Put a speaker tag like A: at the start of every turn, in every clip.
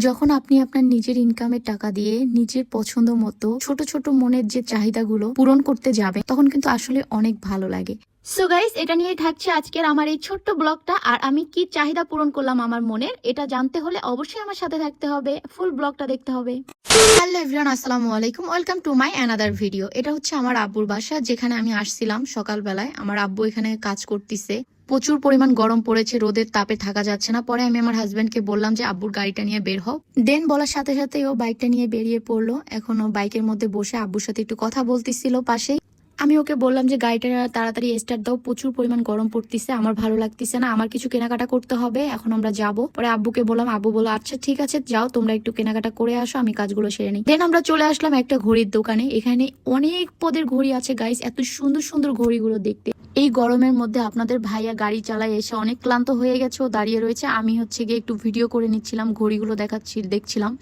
A: যখন আপনি আপনার নিজের ইনকামের টাকা দিয়ে নিজের পছন্দ মতো ছোট ছোট মনের যে চাহিদাগুলো পূরণ করতে যাবে তখন কিন্তু আসলে অনেক ভালো লাগে। সো গাইস, এটা নিয়ে থাকছে আজকের আমার এই ছোট্ট ব্লগটা। আর আমি কি চাহিদা পূরণ করলাম আমার মনের, এটা জানতে হলে অবশ্যই আমার সাথে থাকতে হবে, ফুল ব্লগটা দেখতে হবে। হ্যালো এভরিওয়ান, আসসালামু আলাইকুম, welcome to my another video. এটা হচ্ছে আমার আব্বুর বাসা, যেখানে আমি আসছিলাম সকালবেলায়। আমার আব্বু এখানে কাজ করতেছে, প্রচুর পরিমাণ গরম পড়েছে, রোদের তাপে থাকা যাচ্ছে না। পরে আমি আমার হাজবেন্ডকে বললাম যে আব্বুর গাড়িটা নিয়ে বের হও। দেন বলার সাথে সাথে ও বাইকটা নিয়ে বেরিয়ে পড়লো। এখন ও বাইকের মধ্যে বসে আব্বুর সাথে একটু কথা বলতেছিল পাশেই। আমি ওকে বললাম যে গাড়িটা তাড়াতাড়ি স্টার্ট দাও, প্রচুর পরিমাণ গরম পড়তেছে, আমার ভালো লাগতেছে না, আমার কিছু কেনাকাটা করতে হবে, এখন আমরা যাব। পরে আব্বুকে বললাম, আব্বু বললো আচ্ছা ঠিক আছে যাও, তোমরা একটু কেনাকাটা করে আসো, আমি কাজগুলো সেরে নিই। দেন আমরা চলে আসলাম একটা ঘড়ির দোকানে। এখানে অনেক পদের ঘড়ি আছে গাইস, এত সুন্দর সুন্দর ঘড়িগুলো দেখতে। এই গরমের মধ্যে আপনাদের ভাইয়া গাড়ি চালায় এসে অনেক ক্লান্ত হয়ে গেছে, ও দাঁড়িয়ে রয়েছে। আমি হচ্ছে গিয়ে একটু ভিডিও করে নিচ্ছিলাম, ঘড়িগুলো দেখছিলাম।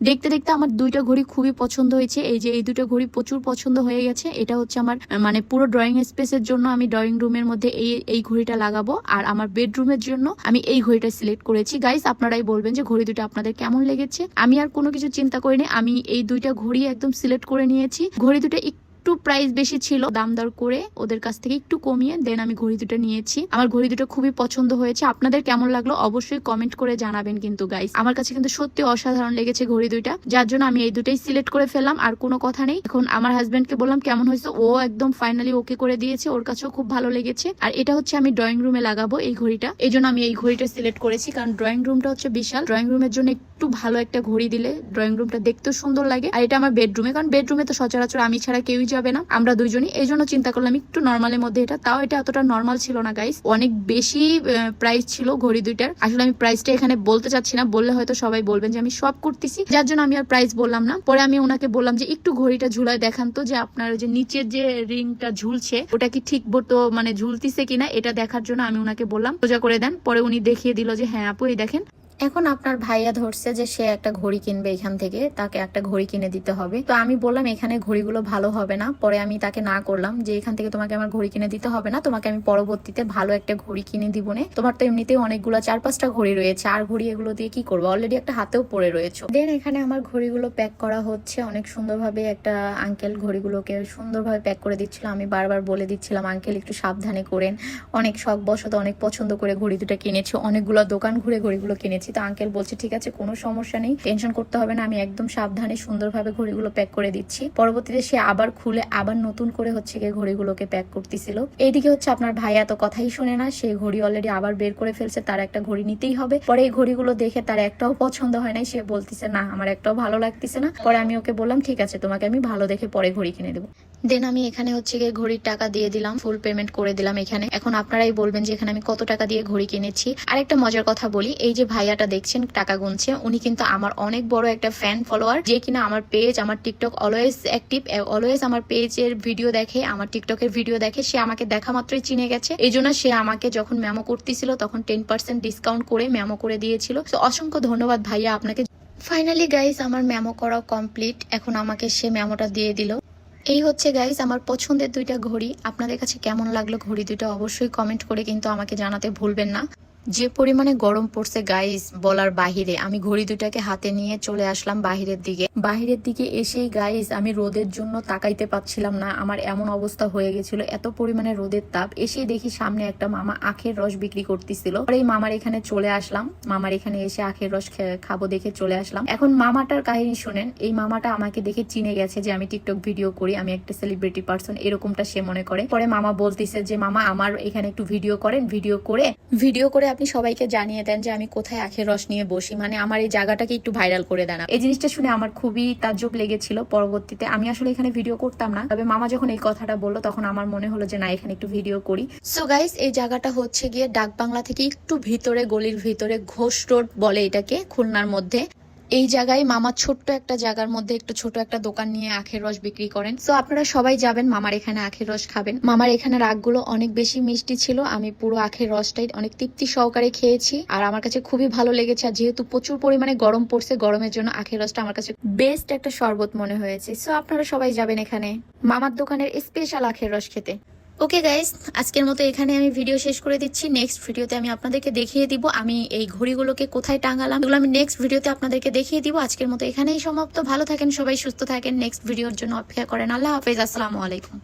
A: দেখতে দেখতে আমার দুইটা ঘড়ি খুবই পছন্দ হয়েছে। এই যে এই দুটো ঘড়ি প্রচুর পছন্দ হয়ে গেছে। এটা হচ্ছে আমার মানে পুরো ড্রয়িং স্পেসের জন্য আমি ড্রয়িং রুমের মধ্যে এই ঘড়িটা লাগাবো, আর আমার বেডরুমের জন্য আমি এই ঘড়িটা সিলেক্ট করেছি। গাইস, আপনারাই বলবেন যে ঘড়ি দুটো আপনাদের কেমন লেগেছে। আমি আর কোনো কিছু চিন্তা করিনি, আমি এই দুইটা ঘড়ি একদম সিলেক্ট করে নিয়েছি। ঘড়ি দুটো একটু প্রাইস বেশি ছিল, দাম দর করে ওদের কাছ থেকে একটু কমিয়ে দেন আমি ঘড়ি দুটো নিয়েছি। আমার ঘড়ি দুটো খুবই পছন্দ হয়েছে। আপনাদের কেমন লাগলো অবশ্যই কমেন্ট করে জানাবেন কিন্তু গাইস। আমার কাছে কিন্তু সত্যি অসাধারণ লেগেছে ঘড়ি দুইটা, যার জন্য আমি এই দুটাই সিলেক্ট করে ফেললাম। আর কোনো কথা নেই, এখন আমার হাজবেন্ডকে বললাম কেমন হয়েছে, ও একদম ফাইনালি ওকে করে দিয়েছে, ওর কাছেও খুব ভালো লেগেছে। আর এটা হচ্ছে আমি ড্রয়িং রুমে লাগাবো এই ঘড়িটা, এই জন্য আমি এই ঘড়িটা সিলেক্ট করেছি, কারণ ড্রয়িং রুমটা হচ্ছে বিশাল। ড্রয়িং রুমের জন্য একটু ভালো একটা ঘড়ি দিলে ড্রয়িং রুমটা দেখতেও সুন্দর লাগে। আর এটা আমার বেডরুমে, কারণ বেডরুমে তো সচরাচর আমি ছাড়া কেউই যাবে না, আমরা দুইজনই। এই জন্য চিন্তা করলাম একটু নর্মালের মধ্যে এটা। তাও এটা অতটা নর্মাল ছিল না গাইস, অনেক বেশি প্রাইস ছিল ঘড়ি দুইটার। আসলে আমি প্রাইসটা এখানে বলতে চাচ্ছি না, বললে হয়তো সবাই বলবেন যে আমি সব করতেছি, যার জন্য আমি আর প্রাইস বললাম না। পরে আমি ওনাকে বললাম যে একটু ঘড়িটা ঝুলায় দেখান তো, যে আপনার যে নিচের যে রিংটা ঝুলছে ওটা কি ঠিক মতো মানে ঝুলতিছে কিনা, এটা দেখার জন্য আমি ওনাকে বললাম সোজা করে দেন। পরে উনি দেখিয়ে দিল যে হ্যাঁ আপু এই দেখেন। এখন আপনার ভাইয়া ধরছে যে সে একটা ঘড়ি কিনবে এখান থেকে, তাকে একটা ঘড়ি কিনে দিতে হবে। তো আমি বললাম এখানে ঘড়িগুলো ভালো হবে না। পরে আমি তাকে না করলাম যে এখান থেকে তোমাকে আমার ঘড়ি কিনে দিতে হবে না, তোমাকে আমি পরবর্তীতে ভালো একটা ঘড়ি কিনে দিব না, তোমার তো এমনিতেও অনেকগুলো 4-5টা ঘড়ি রয়েছে, আর ঘড়ি এগুলো দিয়ে কি করবো, অলরেডি একটা হাতেও পড়ে রয়েছে। দেন এখানে আমার ঘড়িগুলো প্যাক করা হচ্ছে অনেক সুন্দরভাবে। একটা আঙ্কেল ঘড়িগুলোকে সুন্দরভাবে প্যাক করে দিচ্ছিল, আমি বারবার বলে দিচ্ছিলাম আঙ্কেল একটু সাবধানে করেন, অনেক শখ বশত অনেক পছন্দ করে ঘড়ি দুটো কিনেছি, অনেকগুলো দোকান ঘুরে ঘড়িগুলো কিনেছি। তো আঙ্কেল বলছে ঠিক আছে কোনো সমস্যা নেই, টেনশন করতে হবে না, আমি একদম সাবধানে সুন্দরভাবে ঘড়িগুলো প্যাক করে দিচ্ছি। পরবর্তীতে সে আবার খুলে আবার নতুন করে হচ্ছে গিয়ে ঘড়িগুলোকে প্যাক করতেছিল। এইদিকে হচ্ছে আপনার ভাই এত কথাই শুনে না, সেই ঘড়ি অলরেডি আবার বের করে ফেলছে, তার একটা ঘড়ি নিতেই হবে। পরে এই ঘড়িগুলো দেখে তার একটাও পছন্দ হয় নাই, সে বলতেছে না আমার একটাও ভালো লাগতেছে না। পরে আমি ওকে বললাম ঠিক আছে তোমাকে আমি ভালো দেখে পরে ঘড়ি কিনে দেবো। দেন আমি এখানে হচ্ছে গিয়ে ঘড়ির টাকা দিয়ে দিলাম, ফুল পেমেন্ট করে দিলাম এখানে। এখন আপনারাই বলবেন যে এখানে আমি কত টাকা দিয়ে ঘড়ি কিনেছি। আরেকটা মজার কথা বলি, এই যে ভাইয়াটা দেখছেন টাকা গুনছে, উনি কিন্তু আমার অনেক বড় একটা ফ্যান ফলোয়ার, যে কিনা আমার পেজ, আমার টিকটক অলওয়েজ অ্যাক্টিভ, অলওয়েজ আমার পেজের ভিডিও দেখে, আমার টিকটকের ভিডিও দেখে। সে আমাকে দেখা মাত্রই চিনে গেছে, এই জন্য সে আমাকে যখন মেমো করতেছিল তখন 10% ডিসকাউন্ট করে মেমো করে দিয়েছিল। তো অসংখ্য ধন্যবাদ ভাইয়া আপনাকে। ফাইনালি গাইস আমার মেমো করা কমপ্লিট, এখন আমাকে সে মেমোটা দিয়ে দিল। এই হচ্ছে গাইস আমার পছন্দের দুইটা ঘড়ি। আপনাদের কাছে কেমন লাগলো ঘড়ি দুইটা অবশ্যই কমেন্ট করে কিন্তু আমাকে জানাতে ভুলবেন না। যে পরিমাণে গরম পড়ছে গাইস বলার বাহিরে। আমি ঘড়ি দুটাকে হাতে নিয়ে চলে আসলাম বাহিরের দিকে এসেই গাইস আমি রোদের জন্য তাকাইতে পাচ্ছিলাম না, আমার এমন অবস্থা হয়ে গেছিল, এত পরিমাণে রোদের তাপ। এসেই দেখি সামনে একটা মামা আখের রস বিক্রি করতেছিল। এই মামার এখানে চলে আসলাম, মামার এখানে এসে আখের রস খাবো দেখে চলে আসলাম। এখন মামাটার কাহিনী শুনেন, এই মামাটা আমাকে দেখে চিনে গেছে যে আমি টিকটক ভিডিও করি, আমি একটা সেলিব্রিটি পার্সন, এরকমটা সে মনে করে। পরে মামা বলতেছে যে মামা আমার এখানে একটু ভিডিও করেন, ভিডিও করে আপনি সবাইকে জানিয়ে দেন যে আমি কোথায় আখের রস নিয়ে বসি, মানে আমার এই জায়গাটাকে একটু ভাইরাল করে দেন। এই জিনিসটা শুনে আমার খুবই তাজ্জব লেগেছিল। পরবর্তীতে আমি আসলে এখানে ভিডিও করতাম না, তবে মামা যখন এই কথাটা বললো তখন আমার মনে হলো যে না এখানে একটু ভিডিও করি। সো গাইস এই জায়গাটা হচ্ছে গিয়ে ডাক বাংলা থেকে একটু ভিতরে, গলির ভিতরে, ঘোষ রোড বলে এটাকে, খুলনার মধ্যে। এই জায়গায় মামা ছোট্ট একটা জায়গার মধ্যে একটু ছোট একটা দোকান নিয়ে আখের রস বিক্রি করেন। সো আপনারা সবাই যাবেন মামার এখানে আখের রস খাবেন। মামার এখানে রাগগুলো অনেক বেশি মিষ্টি ছিল, আমি পুরো আখের রসটাই অনেক তৃপ্তি সহকারে খেয়েছি, আর আমার কাছে খুবই ভালো লেগেছে। আর যেহেতু প্রচুর পরিমাণে গরম পড়ছে, গরমের জন্য আখের রসটা আমার কাছে বেস্ট একটা শরবত মনে হয়েছে। সো আপনারা সবাই যাবেন এখানে মামার দোকানের স্পেশাল আখের রস খেতে। ওকে গাইস, আজকের মতো এখানে আমি ভিডিও শেষ করে দিচ্ছি। নেক্সট ভিডিওতে আমি আপনাদেরকে দেখিয়ে দিব আমি এই ঘড়িগুলোকে কোথায় টাঙালাম, এগুলো আমি নেক্সট ভিডিওতে আপনাদেরকে দেখিয়ে দিব। আজকের মতো এখানেই সমাপ্ত। ভালো থাকেন সবাই, সুস্থ থাকেন। নেক্সট ভিডিওর জন্য অপেক্ষা করেন। আল্লাহ হাফেজ, আসসালামু আলাইকুম।